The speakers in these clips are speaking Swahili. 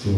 就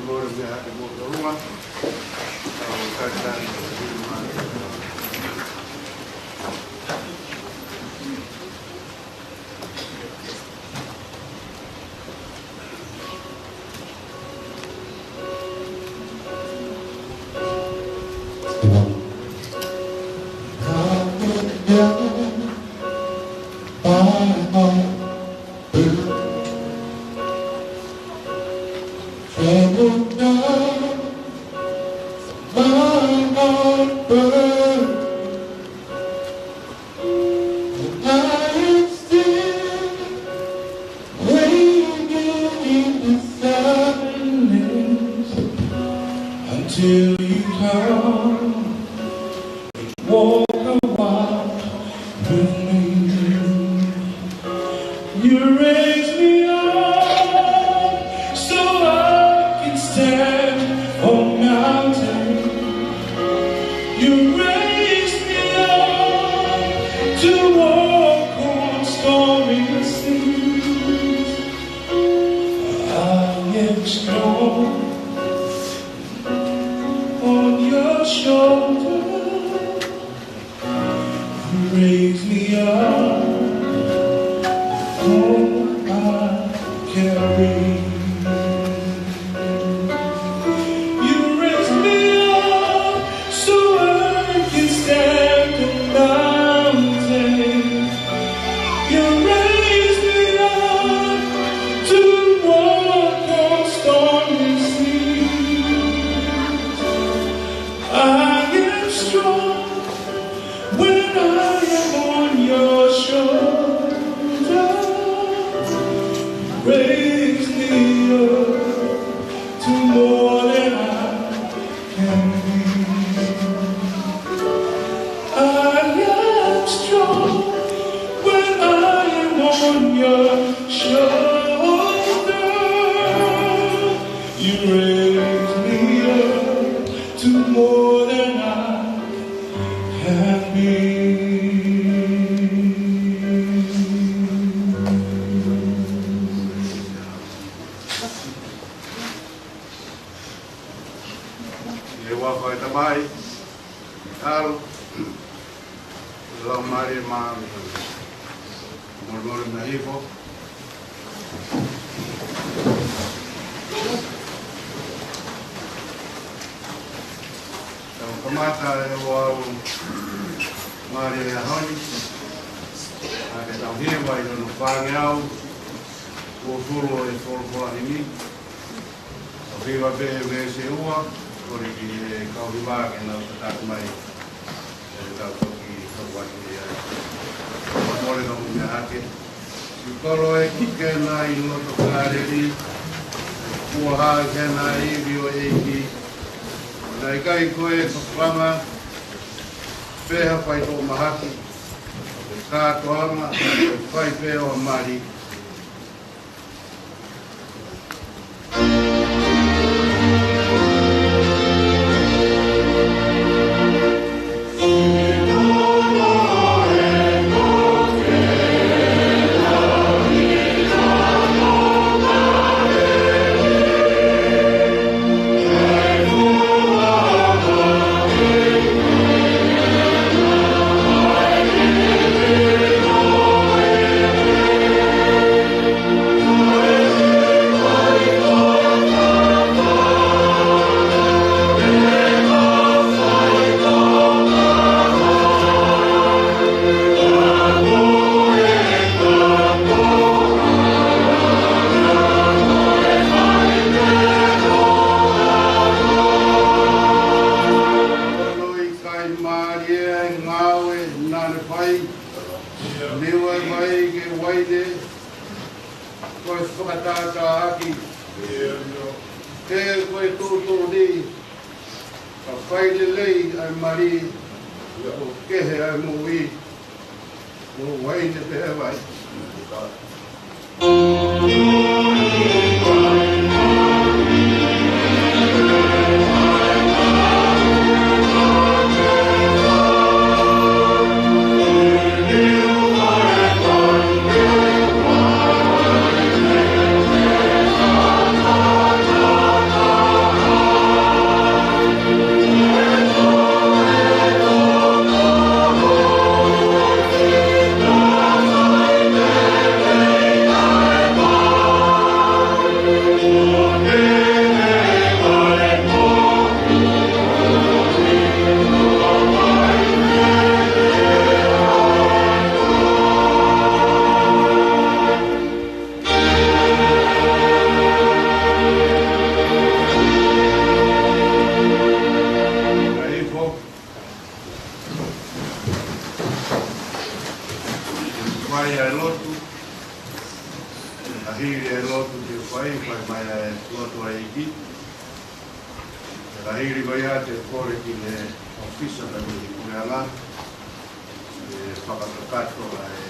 Lord of the Happy Ruma. whai ai lotu, a hiri ai lotu te whai mai ai lotu ai iki. A hiri mai a te kore ki le ofisa ka ni kureanga, e whakatakato ai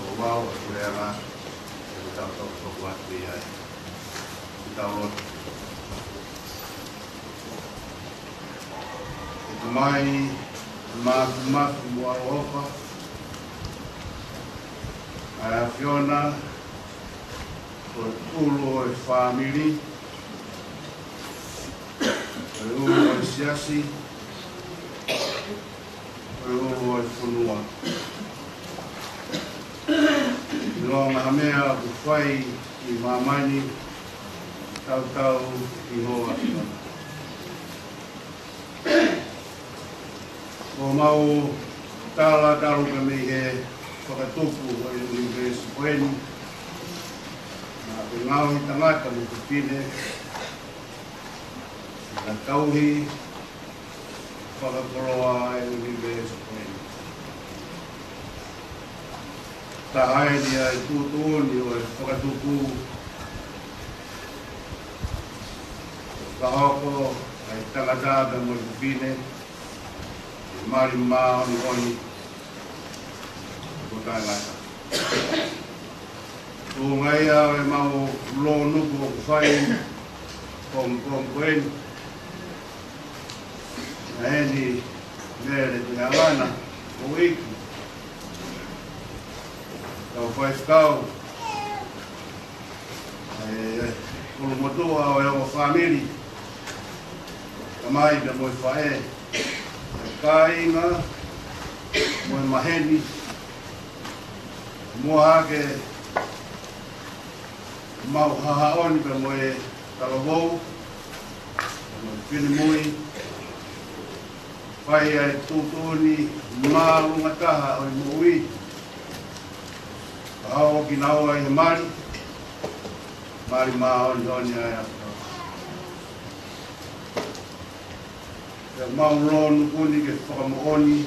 o wau a kureanga, e tau tau tau atu i ai. I tau lotu. E mai, mafu mua opa, a Fiona, o ulu o e whamiri, o ulu o e siasi, o ulu o e whunua. I loa ngaha mea ku whai i mamani, tau i hoa Fiona. O mau tala taru ka mi he whakatupu o i University Poeni. Nā te ngau i tangata mo te pine. Nā tauhi whakakoroa i University Poeni. Tā haere ai tūtūni o e whakatupu. Ka hoko ai tangata mo te pine. Mari maa ni honi ko tai lata. Tō ngai au e mau lo nuku o whai kong koen. Na eni mere te Havana o iki. Tau whai skau. Kolo motua o e o whamiri. Kamai na moi whae. Kāinga, moe maheni, mua hake mau hahaoni pe moe talavou, moe whinemui, whai ai tūtūni, mārunga taha o i moui, ka hao ki nao ai he mari mahoni honi ai atu. Te mau ronu kuni ke whakamooni,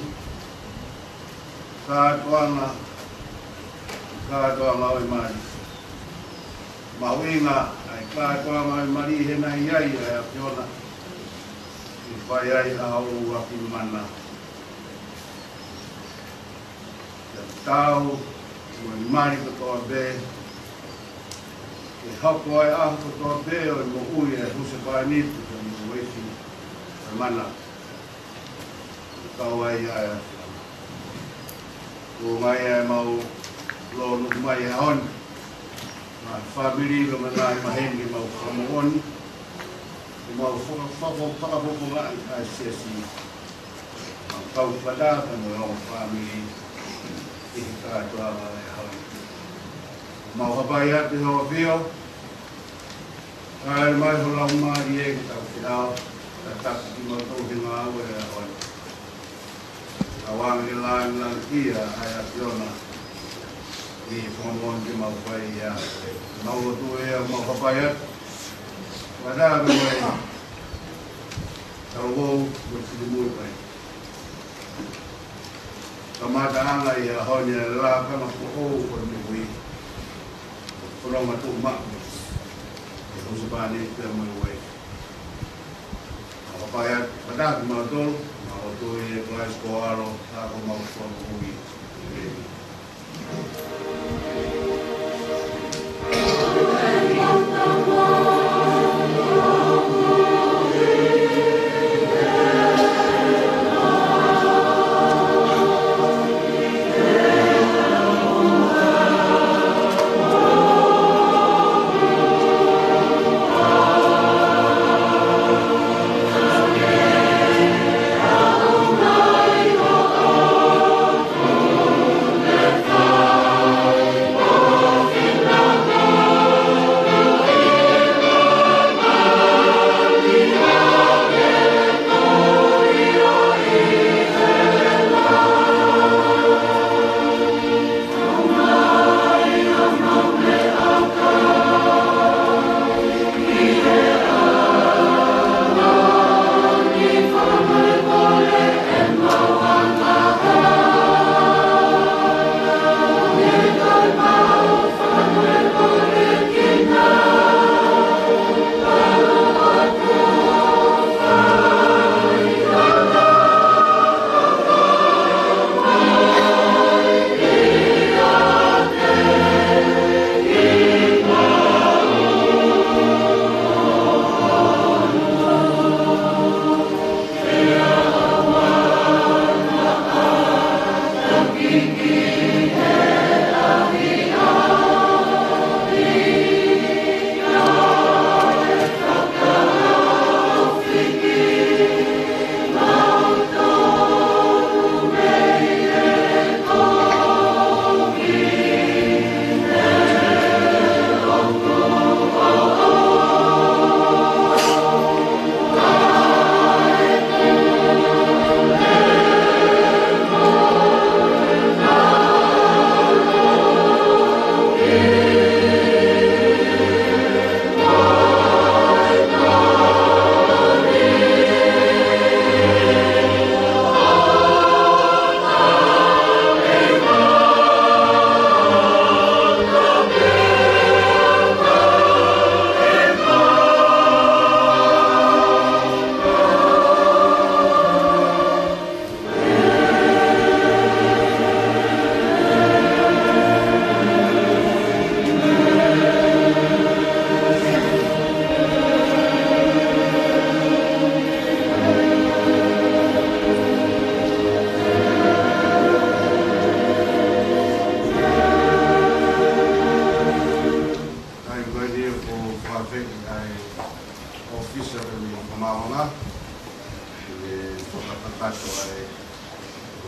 kātoanga o i mari. Mauinga ai kātoanga o i mari hena iai ai a Fiona, i whai ai a hau aki mana. Te tau, o i mari katoa be, e hako ai aho katoa be o i mo ui e huse pai nitu, te mo weisi o mana. Tau ai ai a o mai ai mau lo nuk mai e hon. Ma whamiri ka mana i maheni mau whakamooni. I mau whakapoko ngai ai siasi. Mau kau whadaka mo i whamiri i he kātoanga e hon. Mau hapai atu hoa whio. Ai mai ho lau mai e ki tau whiao. Ta taku ki mau tauhinga au e a hon. Awang ilang lang kia ai a Fiona i whamon ki mau whai ia. Mau tu e mau hapaiat. Wada me mai tau wou mo tiri mui pai. Kamata anga i a honi a la kama ko o ko ni hui. Koronga tu mako. E husupani te mui wei. Hapaiat wada ki mau tolu. O tu e Glasgow aro, tako mau whakuhui.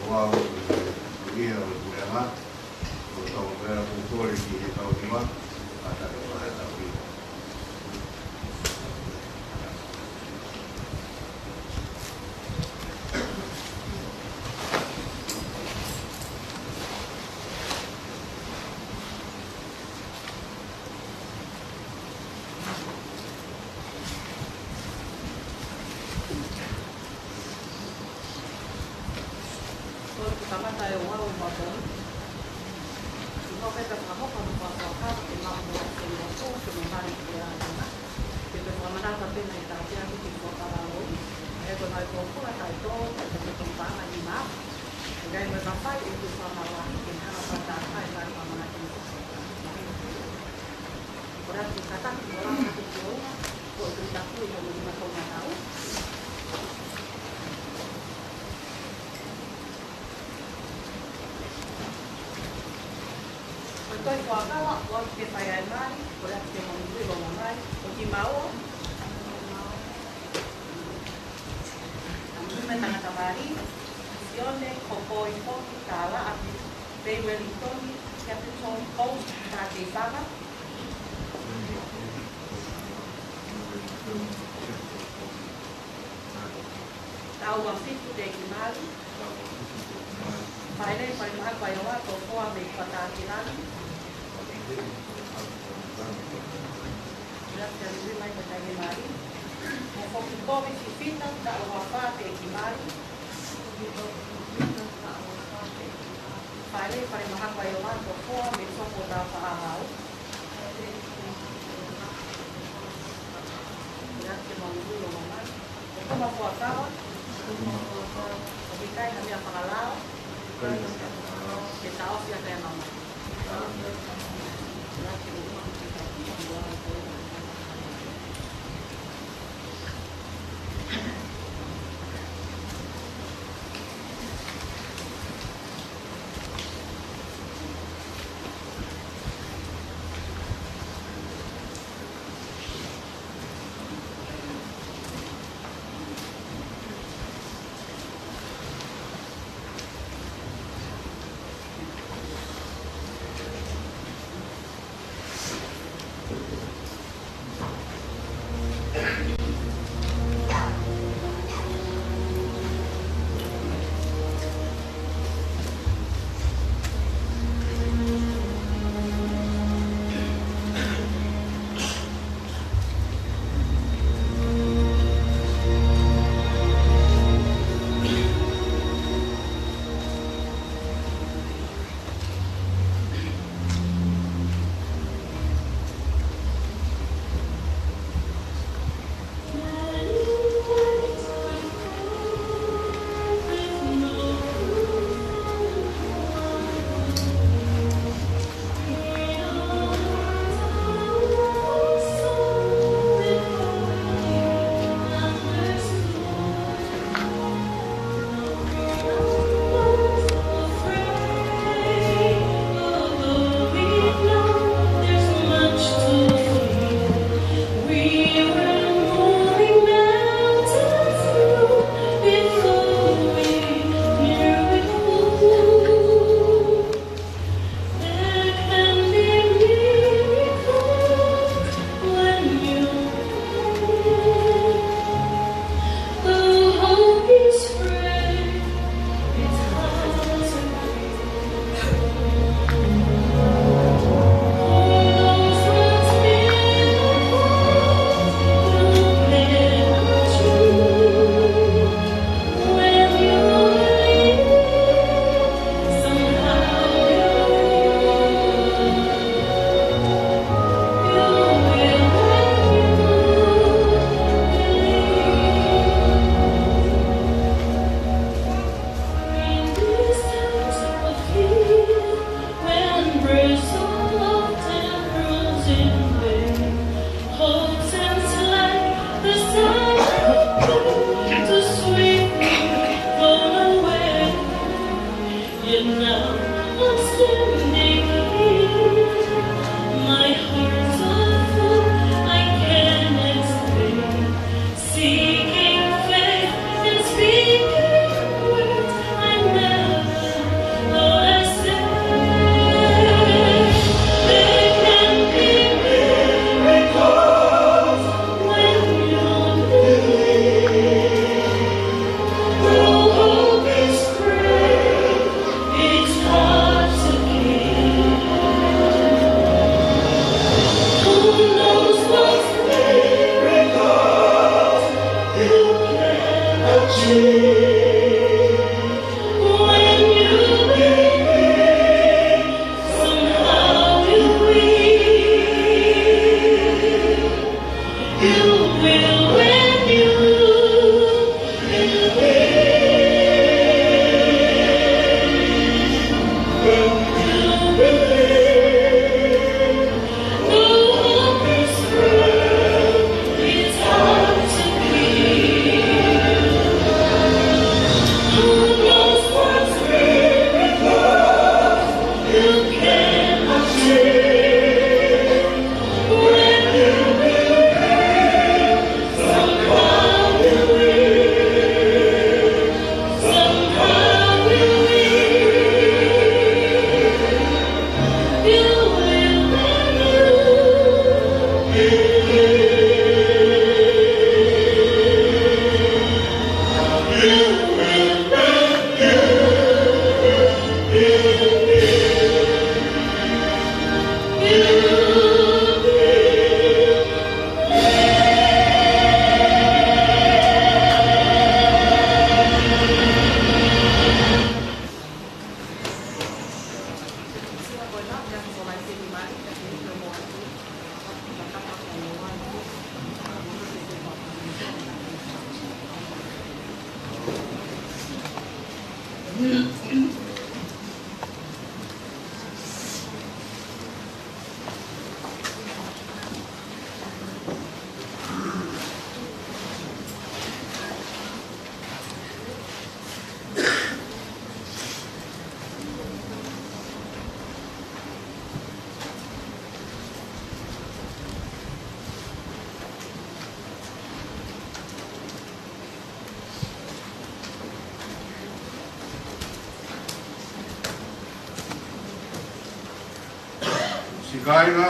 Wow, dia ulama, atau berkumpul di tahun lima, ada tahun. Pertama tayo wow bago. Ikaw kaya kasama ko ng pagkaka, pinakamulat sa iyo ko, sumahalik kaya na. Ito mga manatapin na itapin ang ito karalo. Ito na ito po at ito, ito itong pangan ni Map. Kaya may kapay, ito sa mga kinaharapan tatay, kaya mga natin ito. Kurat kita kan, walang natin ito. Kung ito ito, ito yung mga tao na tao. Tôi có các loại con cái phải ăn mai, có đặt cái món gì vào món mai, có chim máu không? Mình tặng cho bà đi, sione, coco, info, cala, abi, bay Wellington, Captain Coast, cà phê pha á. Tao bằng xích của đề kỳ mai. Phải đây phải mặc quay hoa tổ hoa mình và ta thì lắm. Lihat dari wilayah berbagai mari, maupun COVID fitnah tak wafat di mari. Pada pada mahal bayawan toko besok kota Pahalau. Lihat cemanggu lomongan. Itu mau kuasa, kita kami apa kalau kita off ya kayak mama. Seeking faith and speaking words I never Kainga,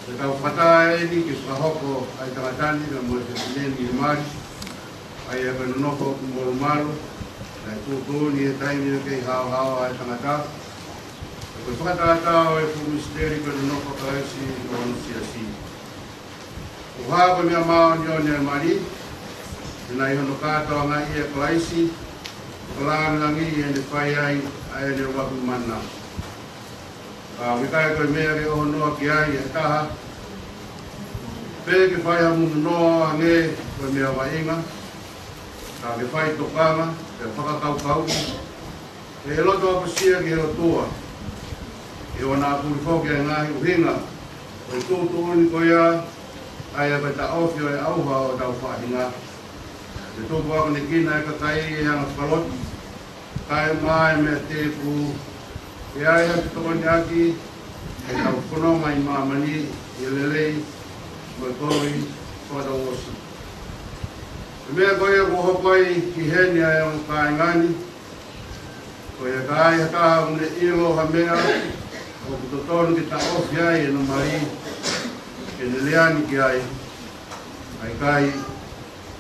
te tau whatai ni ki whahoko ai tangatani na mo te pineni i mari, ai e whanu noko ku moro maru, ai tūtūni e taimi o kei hao hao ai tangata. E koe whakatātao e pu misteri whanu noko ka esi o anusia si. O hako mea mao ni o ne mari, tēnā i hono kātoa ngā i e klaisi, kalāngangi e ne whai ai ai ne waku mana. Wikai koe mea ke oho noa ki ai e taha. Pēke whai hamu noa nge koe mea wainga. Ka ke whai tokanga, ke whakakaukau. E loto apasia ki heo tua. E wana apuri whoke e ngahi uhinga. Koe tūtūni koe a, ai a peta ofio e auha o tau whahinga. E tūtu wako ne kina e kakai e hanga whaloti. Kai mai me te pu. E ai hati toko ni aki, e tau whono mai mamani, e lelei, mai koi, whata osi. E mea koe e kuhopai ki heni ai o kai ngani, koe e kai hataha une ilo ha mea, o kutotonu ki ta ofi ai e no mai, ke neleani ki ai, ai kai,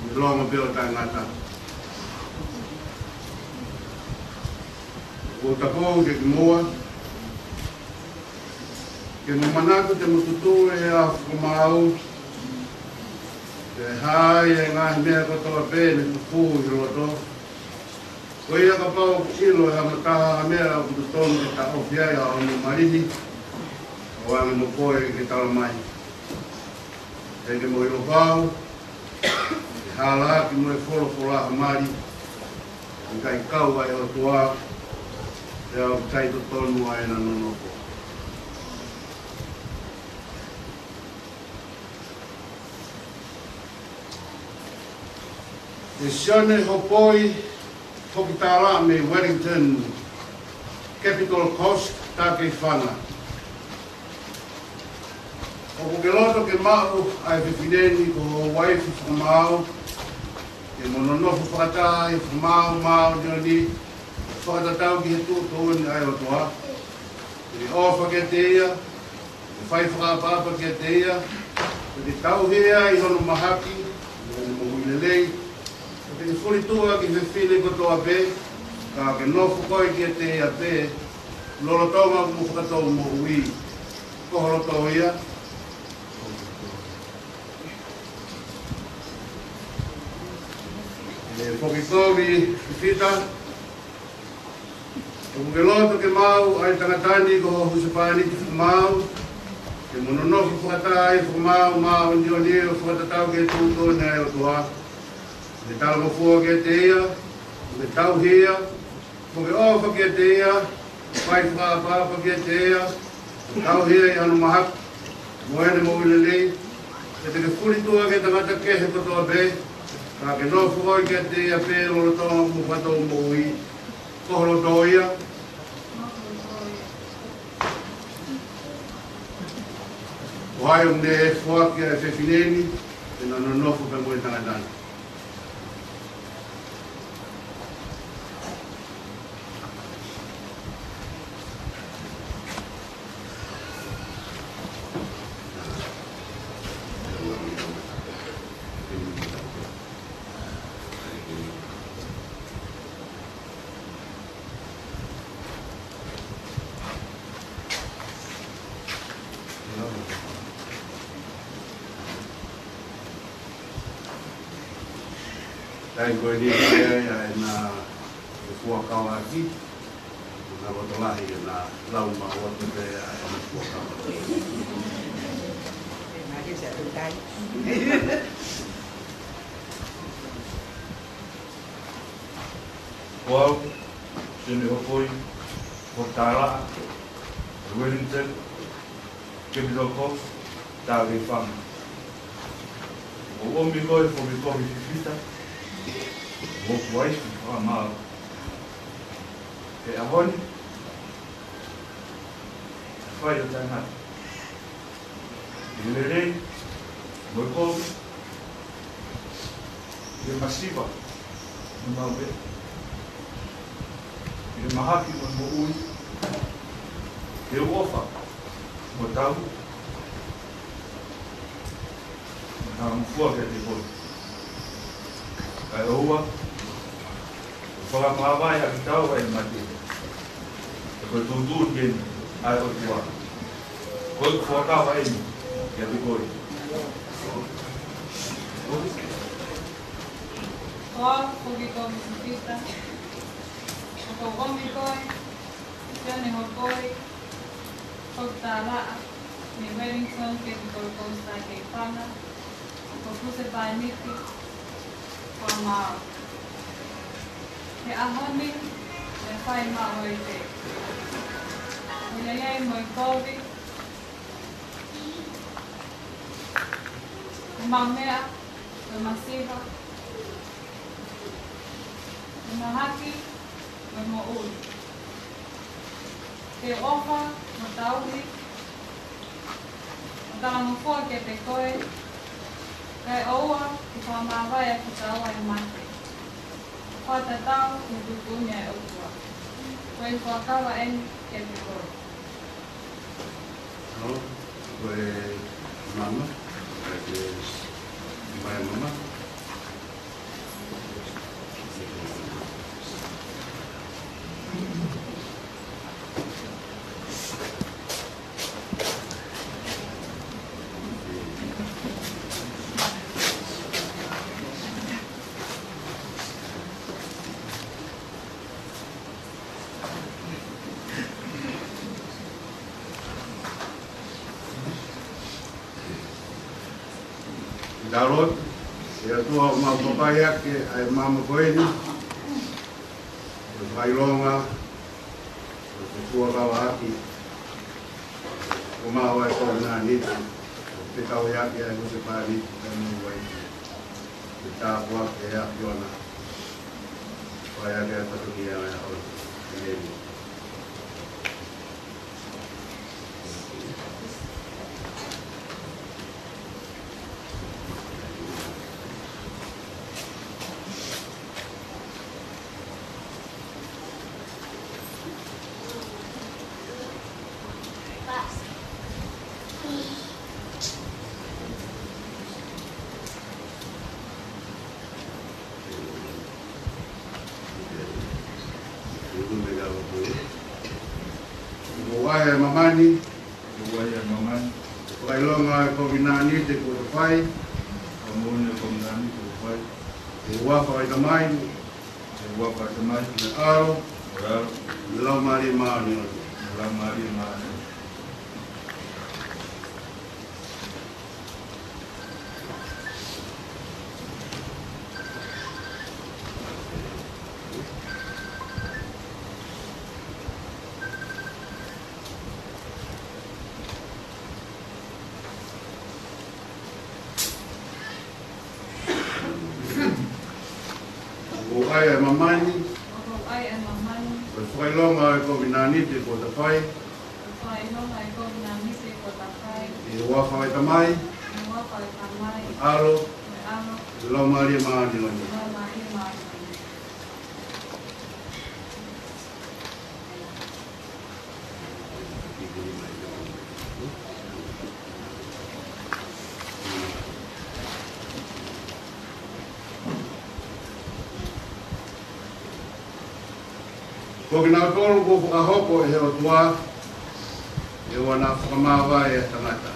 ni longa peo tai ngata. O takou ke moa, ke mamanaku te mututu e a whamau, te hai e ngahi mea katoa pēne tupu i roto. Ko ia ka pau ilo e amataha a mea o kututonu ke ta ofiai a onu marihi, o ame mo koe ke tala mai. E ke mo ilo pau, e hala ki mo e wholo whola amari, i kai kau ai o tua, e au taito tonu ai na nonoko. E sione hopoi hoki tāra me Wellington Capital Coast tākei whanga. O ke loto ke mahu ai whiwhineni ko waifu whamau, ke mononofo whakata i whamau mau ni whakatatau ki he tūtōni ai o toa. E ofa ke te ia, e whai whakapapa ke te ia, e te tauhea i hono mahaki, e mo huilelei, e te whuritua ki he whine kotoa pē, ka ke nofo koi ki te ia pē, lorotonga mo whakatou mo ui, kohoroto ia. E whakikowi whita, o ke loto ke mau ai tangatani ko husapani ki whamau, ke mononofu whakatai whamau mau ndio nio whakatatau ke tūtō nei o toa. Me tala mafua ke te ia, me tau hia, ko ke ofa ke te ia, whai whakapapa ke te ia, me tau hia i anu mahak, moene mo ulelei, e te ke whuritua ke tangata kehe kotoa pē, ka ke nofu hoi ke te ia pē lorotonga mo whatou mo ui, kohoroto ia. O hai o ne whaki a whewhineni, e na nonofo pe moe tangatani. Kai koe ni kia e na fuakau aki, na watolahi e na lauma watu te a kama fuakau. Nā ke se atukai. Wow, sini hopoi, Portala, Wellington, Capital Coast, Tawi Fang. O mi koi fo mi kofi fifita, o kuai fifa maa. E ahoni, fai o tana. Ilerei, mo kofi, e masiva, no mawe. E mahaki mo ui, e uofa, mo tau, na mfua ke te koi. Kai oua, whakamawai a ki tau ai mati. E koe tūtūn keni, ai o tua. Koe whakawa ai ni, ke te koi. Koa, koki koe misipita. Ko komi koe, sione hokoi, koki tā raa, ni Wellington, ke te koi kousta kei whana. Ko kuse pai niki, ko mao. He ahoni, e whai mao i te. Ina iei moi kovi, e mamea, e masiva, e mahaki, e mo ui. Te ofa, mo tauri, o talamufua ke te koe, kai oua, ki whamawai a ki taua i mate. Whata tau, ki tukunia e utua. Koe whakawa eni ke te koe. No, koe mama, koe mai mama. Darot, ya tua mau papaya ke ai mama koeni. Vai longa, tua kawa haki. Uma wai ko na ni. Te kau ya ke ai se pa ni kanu wai. Te ta kwa ke ya yona. Vai ya ke patu ki ya ya ho. Ni. Wai mamani, Wai maman, wai longa ko binani te ko fai, Amune komnani ko fai, wa fa ai tamai, e wapa tamai, na aro, ora, lo mari ma ni. la mari maane. Ai mamani, Oko ai e mamani, wai longa ko binani te ko fai, whai longa e kovi nā nisi ko ta whai, wa fa ai tamai, e wapa e tamai, aro, e ano, lo mari ma ni. no mahi mahi. Ko kina tolu ko whakahoko e heo tua, e wana whakamawa e tangata.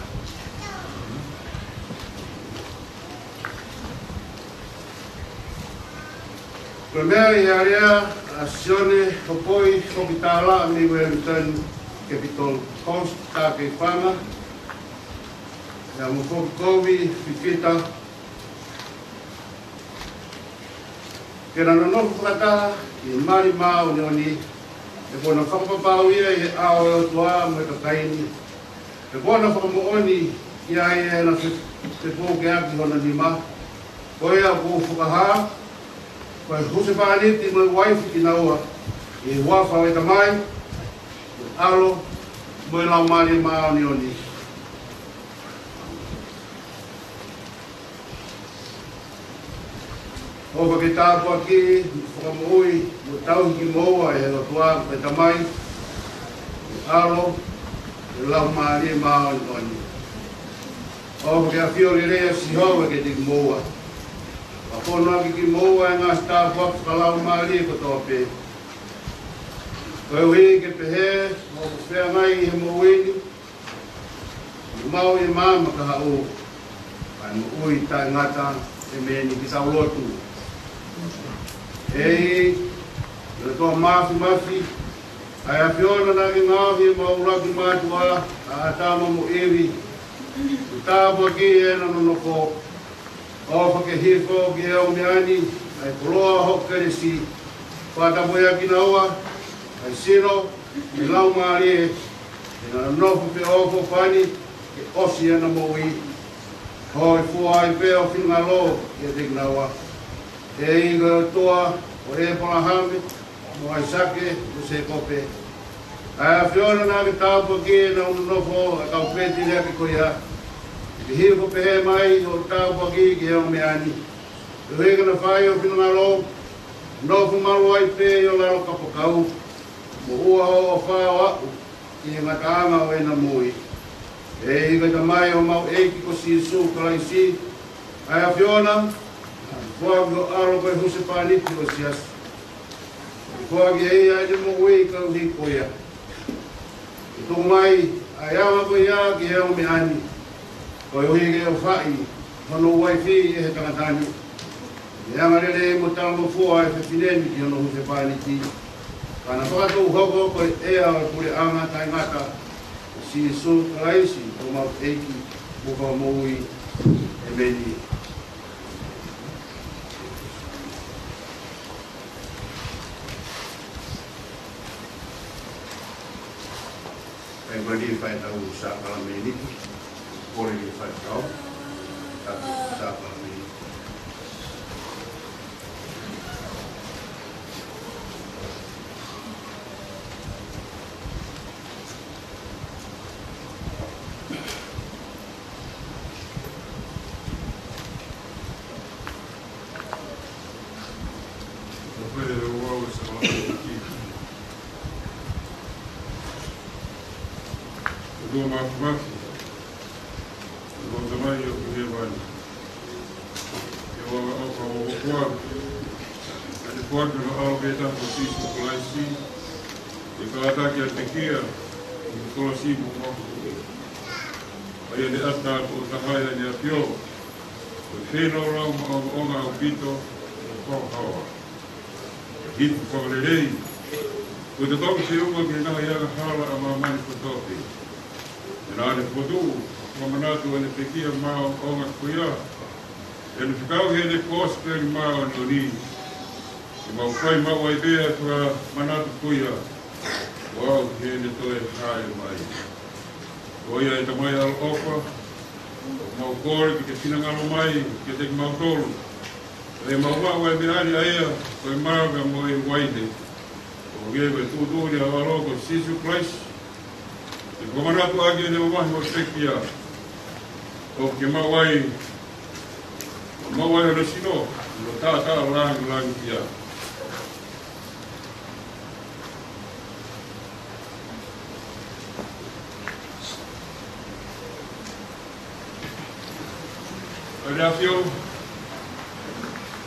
Ko mea i area a sione hopoi whokitala mi Wellington Capital Coast ka ke whanga. Ia mo whokikowi whiwhita. Kena no whakata i mari mao ni oni. E kona whakapapau ia i ao e o tua mo e kakaini. E kona whakamooni i ai e na te pōke aki hona ni ma. Koe a kō whakaha. Koe huse whaaniti mo i waifu ki naua. I wafa e tamai. Alo. Mo i lau mari mao ni oni. Opa ke tāpua ki, whakamoui, mo tau ki moa e o tua e tamai, alo, e lau maari mao i oni. Opa ke a whiori rea si hoa ke te ki moa. A whono ki moa e ngā tāpua whakalau maari e kotoa pē. Koe ui ke pehe, mo whea ngai he moini, mau i māma ka hao. Ai mo ui tai ngata e meni ki tau lotu. Ei, le toa mafi, ai a whiona na ki ngāwi ma uraki mātua, a tāma mo ewi. U tāpua ki e na nonoko, ofa ke hifo ki eo meani, ai koloa hokere si, whatapoia ki naua, ai sino, i lau maari e, na nofu pe ofo pani, ke osi ana mo i, hoi fua ai pe o whina lo, i te naua. E inga toa, o e pola hame, mo ai sake, o se kope. Ai a whiona nā ke tāpua ki e na unu nofo, a kau pēti lea ki koia. Ki hiko pehe mai, o tāpua ki eo meani. E heka na whai o whina lo, nofu malu ai pe o laro kapokau. Mo ua o whao aku, ki e ngataanga o ena mui. E inga tamai o mau eiki ko si su kalaisi. Ai a whiona, Whāki o aro koe huse pāniti o sias. Whāki hei ai te mo ui kau hi koia. I tō mai, ai awa koe ia ki heo me ani. Koe hui ke o whai, hono wai whi e he tangatani. E anga rere mo tala mo fua e whewhineni ki hono huse pāniti. Kana whakatou hoko koe ea o kure anga tai ngata. Si su kalaisi, tō mau eiki, muka mo ui e meni. Ai mani fai tau sa palameni, kore ni fai tau, sa palameni. Dua mafu-mafu, dua zamani ya kuhewani. Ewa oka wawakuaru, alikuwatu na ao beta kosisu kulaisi, ikaataki atekia, ikola simu mafu. Aya de ata o tahaya ni apio, wheno rau maonga au pito, kong hawa. Hitu kawalelei, kua te toki se unga ki naha iaga hala a mamani kotopi. Nā ne podu, mamanatu ane pekia mao onga kuia. E ne whikau he ne kōsperi mao ane oni. E mau kai mau ai bea tua manatu kuia. Wau he ne toe hae mai. Oia e tamai al opa. Mau kore ki te pinangalo mai, ki te mau tolu. E mau mau ai beari aia, koe mauga mo e waide. O gewe tūtūri a waloko sisu place. E komanatu agi ne mamahi mo pekia. O ke mawai o sino, no tā langi kia. Ai afio,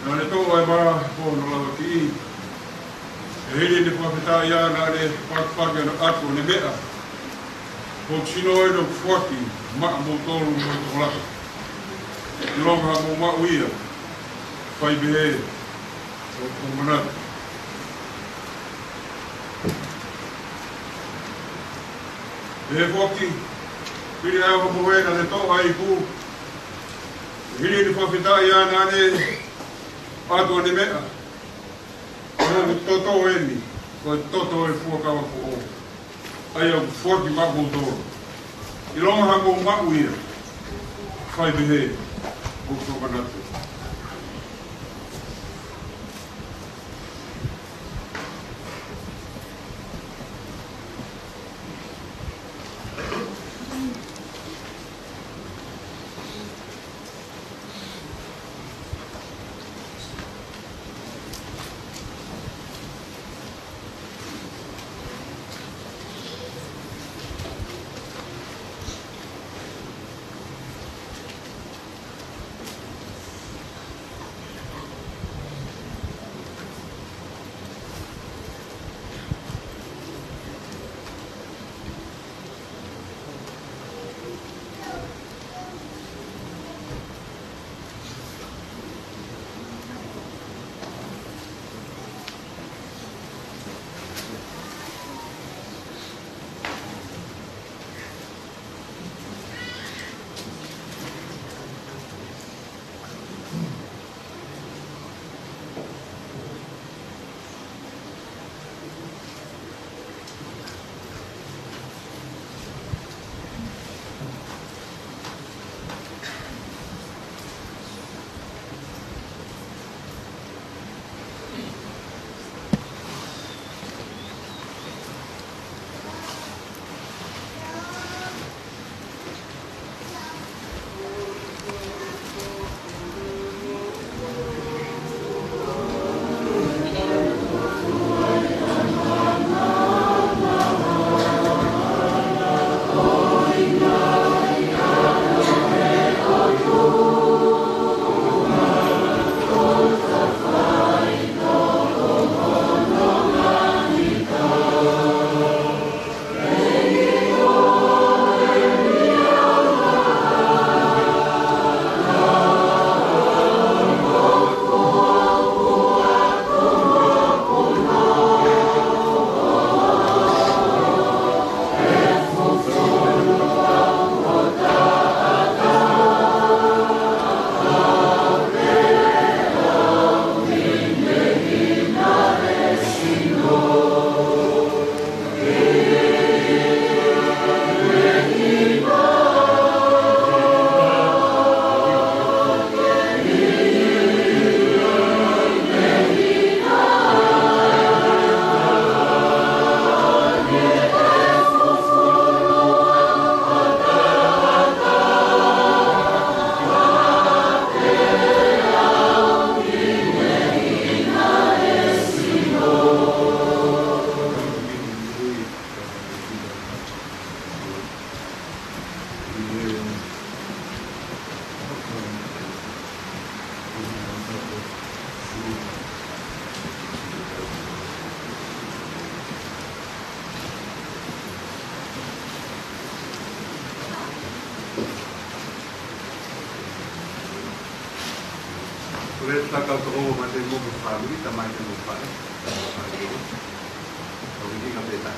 nā ne tō ai mara pōno lawa ki i. E hiri ne whakita ia nā ne whakawhake na atu ne mea. Ko tino e no fuaki, maa mo tolu mo e tokolaka. I longa mo mau ia, whai behe, o manatu. Behe fuaki, piri awa mo wena ne tō ai ku. Hiri ni whawhitai ana ne atua ne mea. o toto eni, ko toto e fuakawa ko o. Ai au forki mako toro. I longa hako mako ia. Whai behe, o whakanatu. Kulit takal to o mate mo ko family tamay ko mo pa. So hindi ka beta.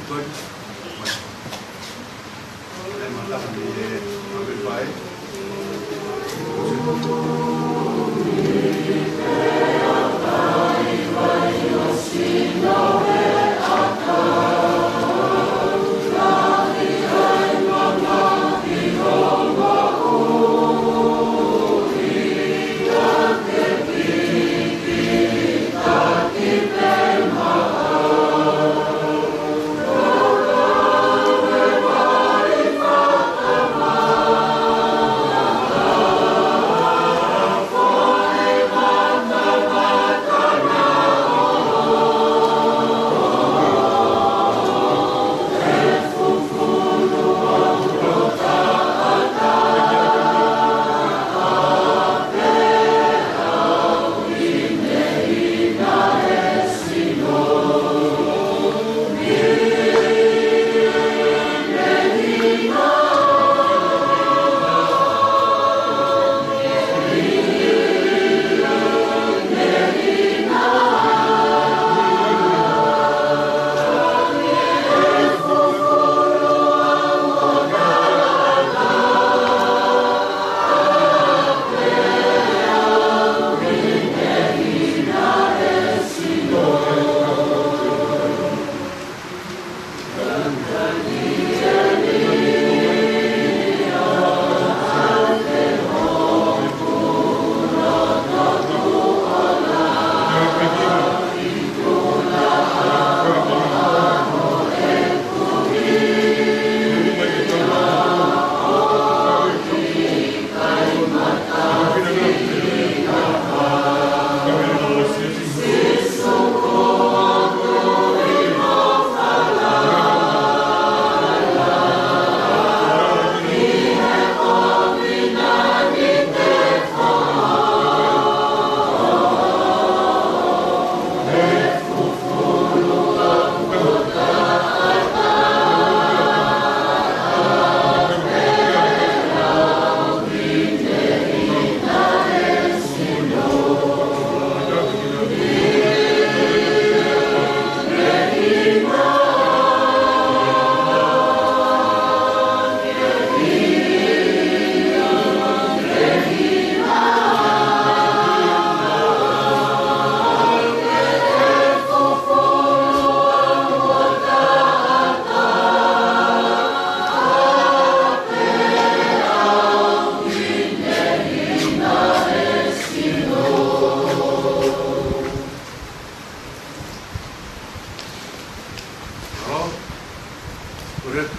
Good. Ay mata ni Abel Pai. Oh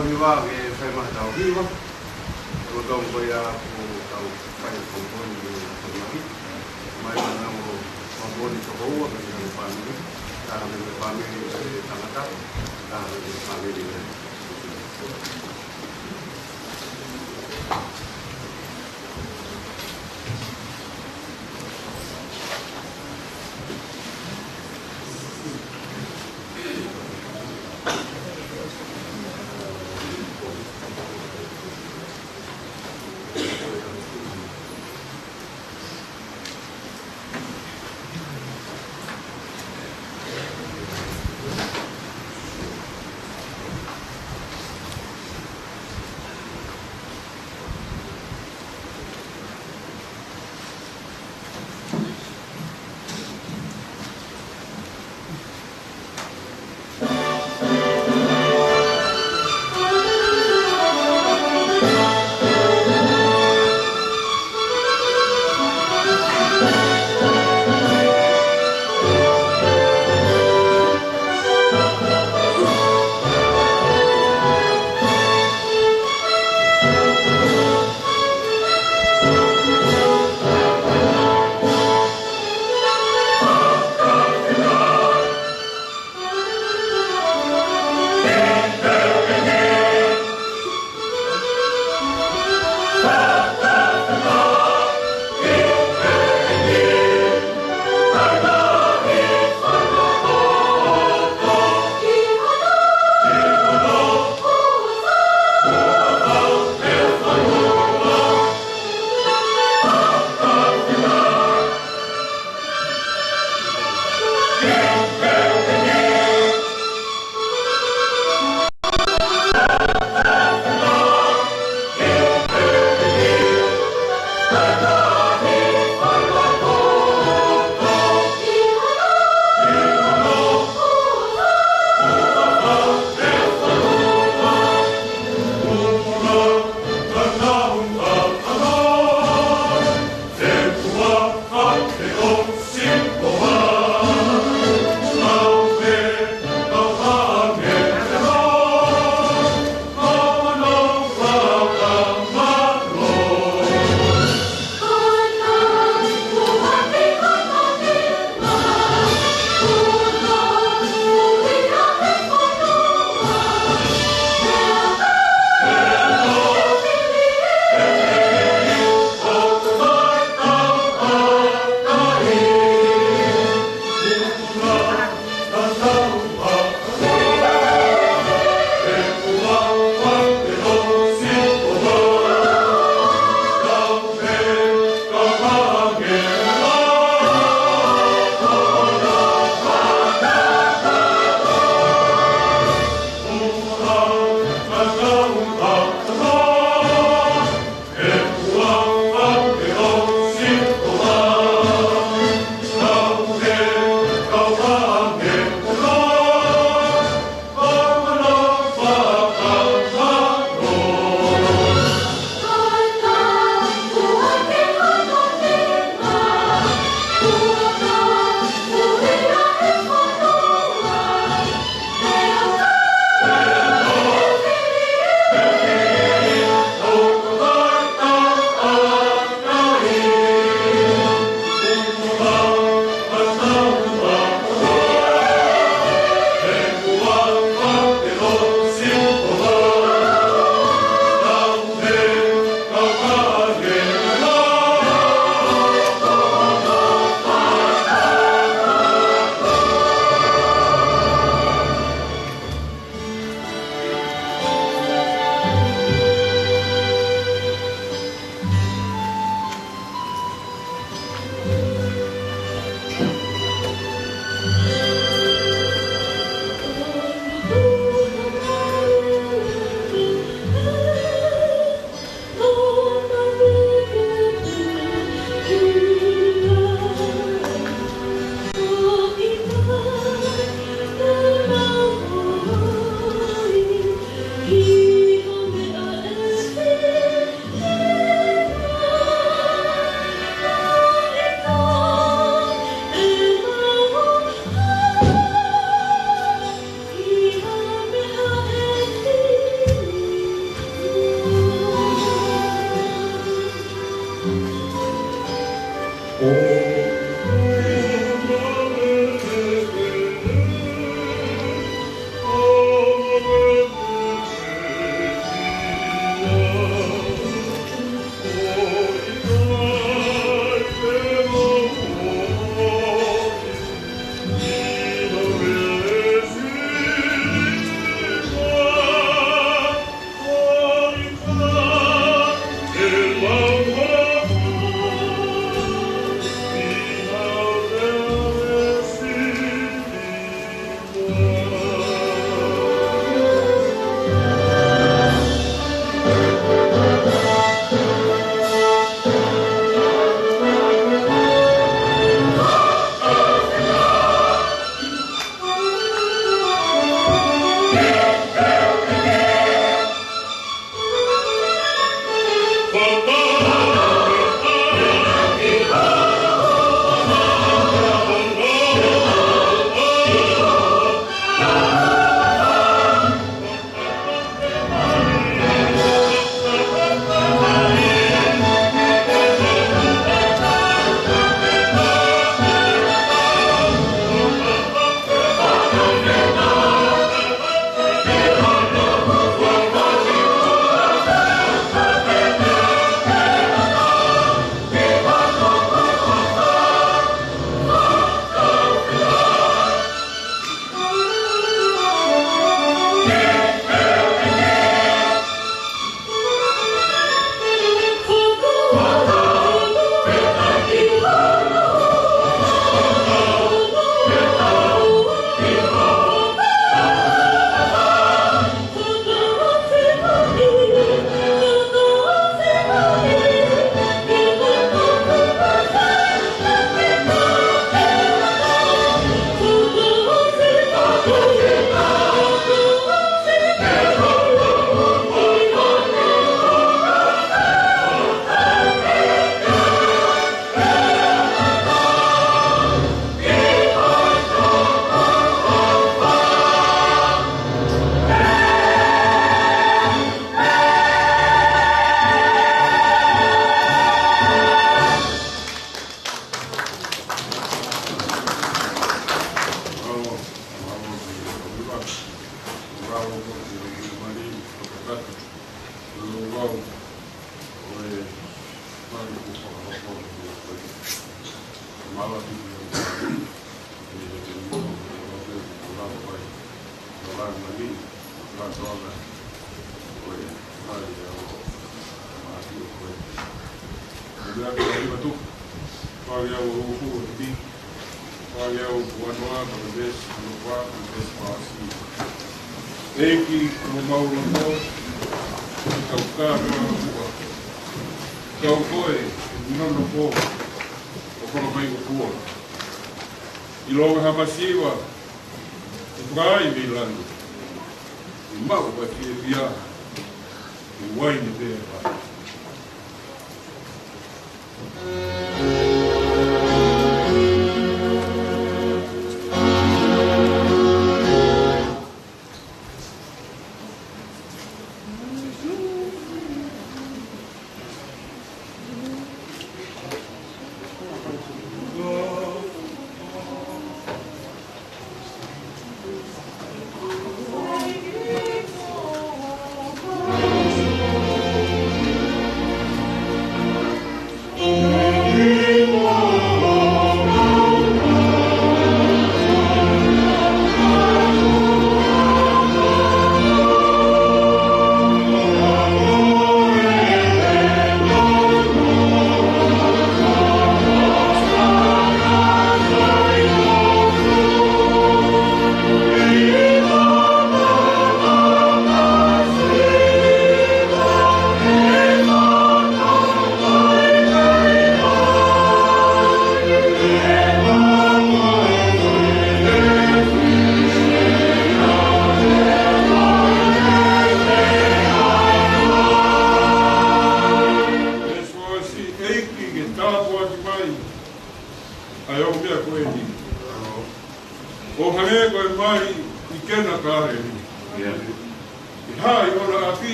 tau hiwa ke whai maha tau hiwa. Ko tau koe a ko tau whai komponi ke whamaki. Mai mana o komponi to hoa ke te whamaki. Tāra me te whamaki ke tangata. Tāra me te whamaki ke katoanga koe hali ya maafio koe. Ndia kwa hiyo tu pale au huko ndi pale au kuanoa kwa besi kwa besi pasi. Eki kwa maulamo kaukaa kwa kaukoe nono po kwa mai kwa ilonga hamasiwa Vai Milano. Mau batia via. Wine there.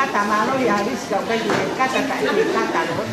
Kata malo ya habis kau pergi kata tak ini kata lo.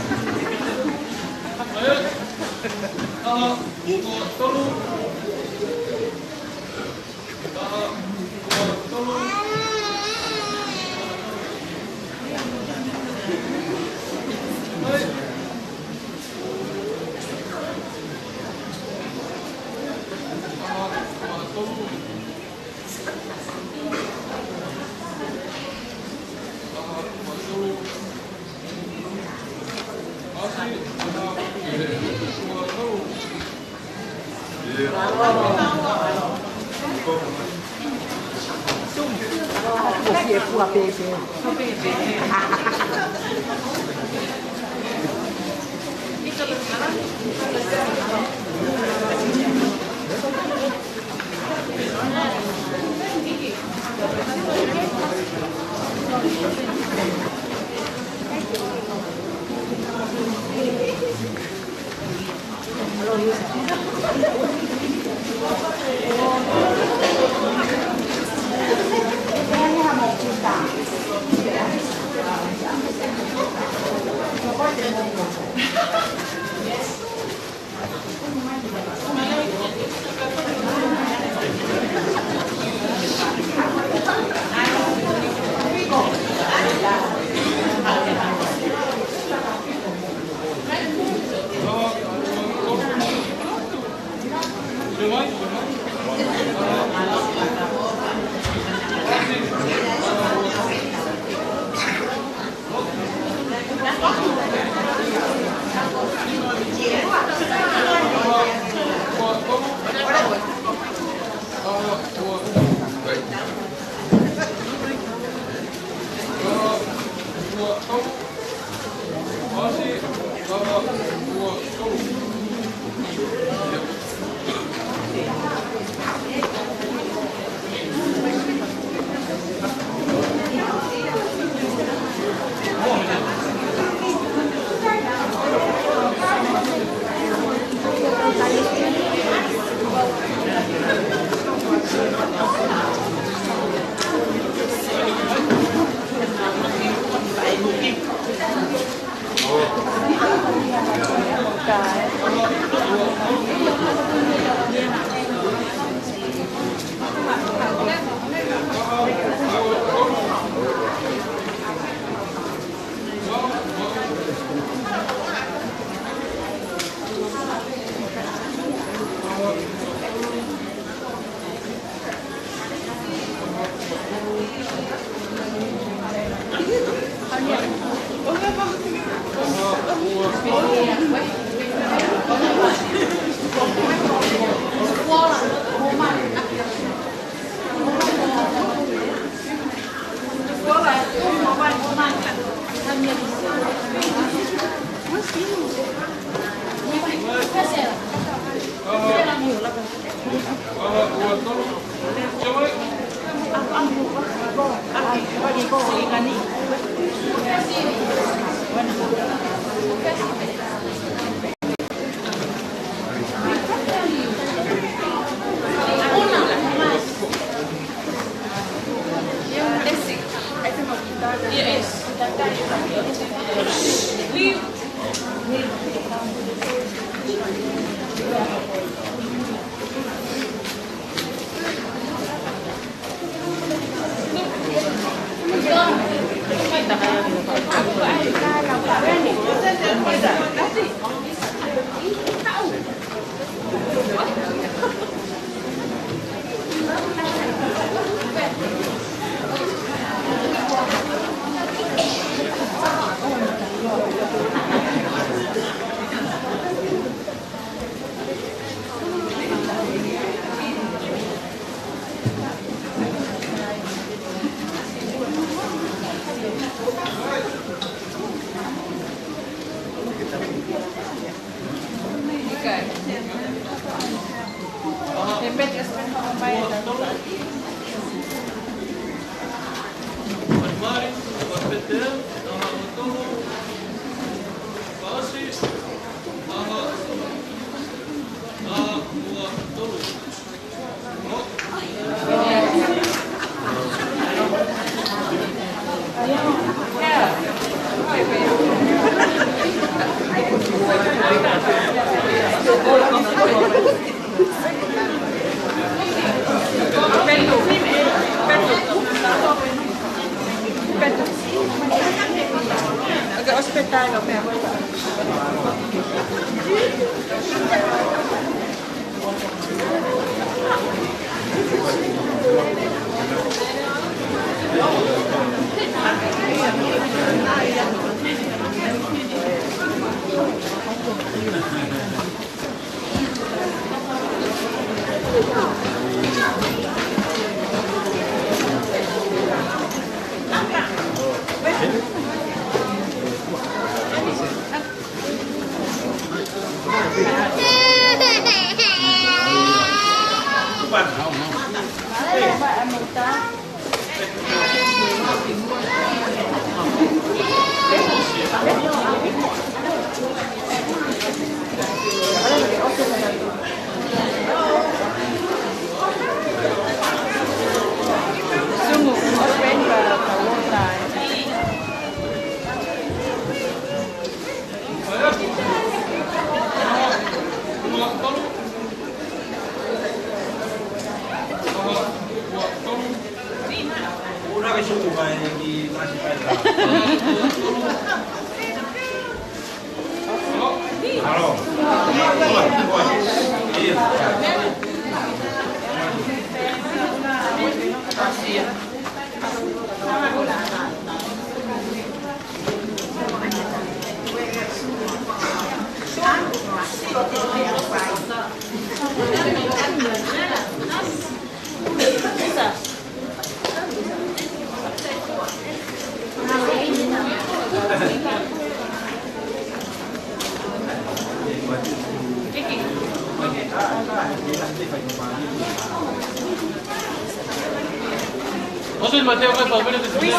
José Mateo vai para ver esse vídeo.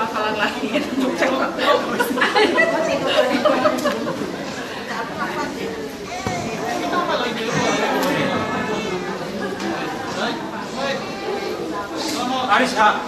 Kakalan lagi. Arisha.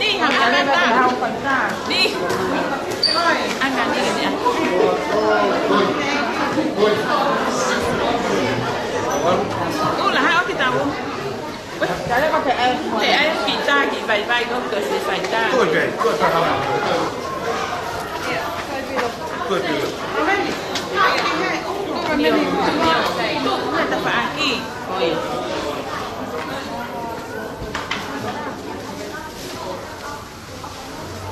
นี่ทำอะไรบ้างนี่อันนั้นนี่กันเนี่ยอู้là hai ốc thì tao không Cái đấy có thể em để anh kỳ ta kỳ vài vai không cần phải phải ta Tôi kể, tôi phải học. Tôi kể. nhiều nhiều tụ cũng là ta phải kỳ